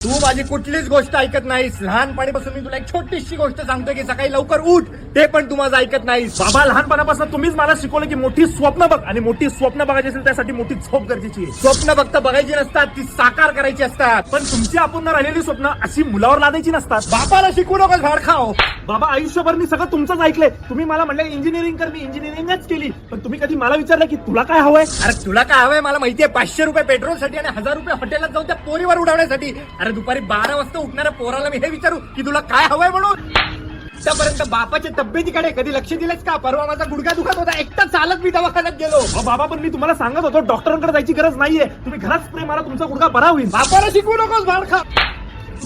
तू माझी कुठलीच गोष्ट ऐकत नाहीस. लहानपणीपासून मी तुला एक छोटीशी गोष्ट सांगतो की सकाळी लवकर उठ, ते पण तू माझं ऐकत नाहीस. बाबा, लहानपणापासून तुम्हीच मला शिकवलं की मोठी स्वप्न बघ, आणि मोठी स्वप्न बघायची असेल त्यासाठी मोठी झोप गरजेची आहे. स्वप्न फक्त बघायची नसतात, ती साकार करायची असतात. पण तुमची अपूर्ण राहिलेली स्वप्न अशी मुलावर लादायची नसतात. बापाला शिकू नकोस भाड खाओ. बाबा, आयुष्यभर मी सगळं तुमचंच ऐकलंय. तुम्ही मला म्हणले इंजिनिअरिंग कर, मी इंजिनिअरिंगच केली. पण तुम्ही कधी मला विचारलं की तुला काय हवंय? अरे तुला काय हवंय मला माहितीये. 500 रुपये पेट्रोलसाठी आणि 1000 रुपये हॉटेलात जाऊन त्या पोरीवर उडवण्यासाठी. अरे दुपारी 12 वाजता उठणाऱ्या पोराला मी हे विचारू की तुला काय हवंय म्हणून? त्यापर्यंत बापाच्या तब्येतीकडे कधी लक्ष दिलंच का? परवा माझा गुडघा दुखत होता, एकटा चालत मी दवाखान्यात गेलो. अहो बाबा, पण मी तुम्हाला सांगत होतो डॉक्टरांकडे जायची गरज नाहीये. तुम्ही घरात स्प्रे मारा, तुमचा गुडघा बरा होईल. बापाला शिकवू नकोस भाड खा.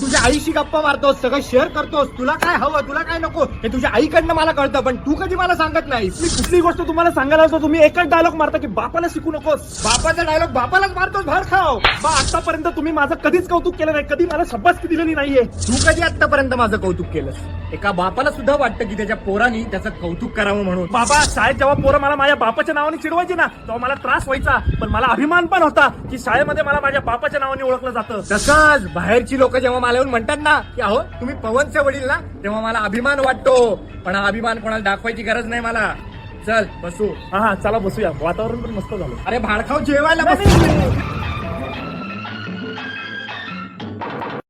तुझ्या आईशी गप्पा मारतोस, सगळं शेअर करतोस. तुला काय हवं, तुला काय नको हे तुझ्या आईकडनं मला कळतं, पण तू कधी मला सांगत नाहीस. मी कुठली गोष्ट तुम्हाला सांगायला होतो, तुम्ही एकच डायलॉग मारता की बापाला शिकू नकोस. बापाचा डायलॉग बापालाच मारतोस भाड खाओ. बा, आतापर्यंत तुम्ही माझं कधीच कौतुक केलं नाही, कधी मला शब्बासकी दिलेली नाहीये. तू कधी आतापर्यंत माझं कौतुक केलंस? एका बापाला सुद्धा वाटतं की त्याच्या पोरांनी त्याचं कौतुक करावं म्हणून. बाबा, शाळेत जेव्हा पोरं मला माझ्या बापाच्या नावाने चिडवायची ना, तेव्हा मला त्रास व्हायचा, पण मला अभिमान पण होता की शाळेमध्ये मला माझ्या बापाच्या नावाने ओळखलं जातं. तसंच बाहेरची लोक जेव्हा मला येऊन म्हणतात ना की अहो तुम्ही पवनचे वडील ना, तेव्हा मला अभिमान वाटतो. पण हा अभिमान कोणाला दाखवायची गरज नाही मला. चल बसू. हा, चला बसूया. वातावरण पण मस्त झालं. अरे भाडखाव जेवायला बसू.